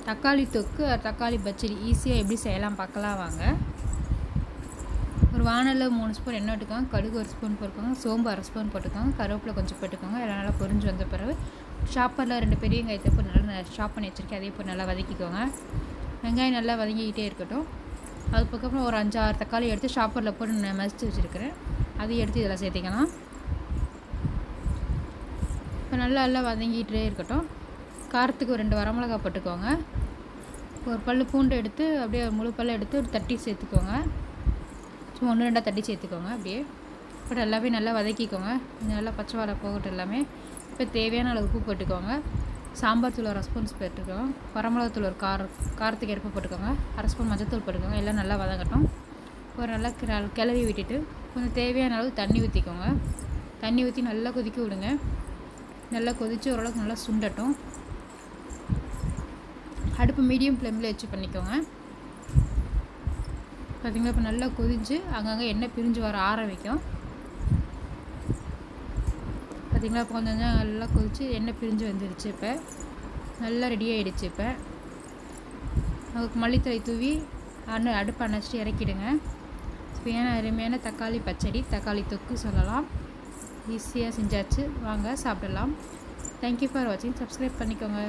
தக்காளி தொக்கு தக்காளி பச்சடி ஈஸியாக எப்படி செய்யலாம் பார்க்கலாம் வாங்க. ஒரு வானலில் 3 ஸ்பூன் எண்ணெய் விட்டுக்கோங்க. கடுகு 1 ஸ்பூன் போட்டுக்கோங்க. சோம்பு 1/2 ஸ்பூன் போட்டுக்கோங்க. கருவேப்பிலை கொஞ்சம் போட்டுக்கோங்க. எல்லாம் நல்லா பொரிஞ்சு வந்த பிறகு ஷாப்பரில் 2 பெரிய வெங்காயத்தை போட்டு நல்லா ஷாப் பண்ணி வச்சுருக்கேன். அதே போட்டு நல்லா வதக்கிக்கோங்க. வெங்காயம் நல்லா வதங்கிக்கிட்டே இருக்கட்டும். அதுக்கப்புறம் ஒரு 5-6 தக்காளி எடுத்து ஷாப்பரில் போட்டு நான் மசித்து வச்சுருக்கிறேன். அதையும் எடுத்து இதில் சேர்த்திக்கலாம். இப்போ நல்லா வதங்கிட்டே இருக்கட்டும். காரத்துக்கு ஒரு 2 வரமிளகா போட்டுக்கோங்க. ஒரு பல் பூண்டு எடுத்து அப்படியே முழு பல்ல எடுத்து ஒரு தட்டி சேர்த்துக்கோங்க. சும்மா 1-2 தட்டி சேர்த்துக்கோங்க. அப்படியே இப்போ எல்லாமே நல்லா வதக்கிக்கோங்க. நல்லா பச்சை வாடை போகட்டும் எல்லாமே. இப்போ தேவையான அளவு உப்பு போட்டுக்கோங்க. சாம்பார் தூள் 1/2 ஸ்பூன் போட்டுக்கோங்க. வரமிளகாத்தூள் ஒரு காரத்துக்கு ஏற்ப போட்டுக்கோங்க. 1/2 ஸ்பூன் மஞ்சத்தூள் போட்டுக்கோங்க. எல்லாம் நல்லா வதங்கட்டும். ஒரு நல்லா கிளறி விட்டுட்டு கொஞ்சம் தேவையான அளவு தண்ணி ஊற்றிக்கோங்க. தண்ணி ஊற்றி நல்லா கொதிக்க விடுங்க. நல்லா கொதித்து ஓரளவுக்கு நல்லா சுண்டட்டும். அடுப்பு மீடியம் ஃப்ளேமில் வச்சு பண்ணிக்கோங்க. பார்த்திங்களா இப்போ நல்லா கொதித்து அங்கங்கே எண்ணெய் பிரிஞ்சு வர ஆரம்பிக்கும். பார்த்திங்களா இப்போ கொஞ்சம் நல்லா கொதித்து எண்ணெய் பிரிஞ்சு வந்துடுச்சு. இப்போ நல்லா ரெடி ஆகிடுச்சு. இப்போ அதுக்கு மல்லித்தழை தூவி அடுப்பை அணைச்சிட்டு இறக்கிடுங்க. சுவையான அருமையான தக்காளி பச்சடி தக்காளி தொக்கு சொல்லலாம். ஈஸியாக செஞ்சாச்சு. வாங்க சாப்பிடலாம். தேங்க்யூ ஃபார் வாட்சிங். சப்ஸ்கிரைப் பண்ணிக்கோங்க.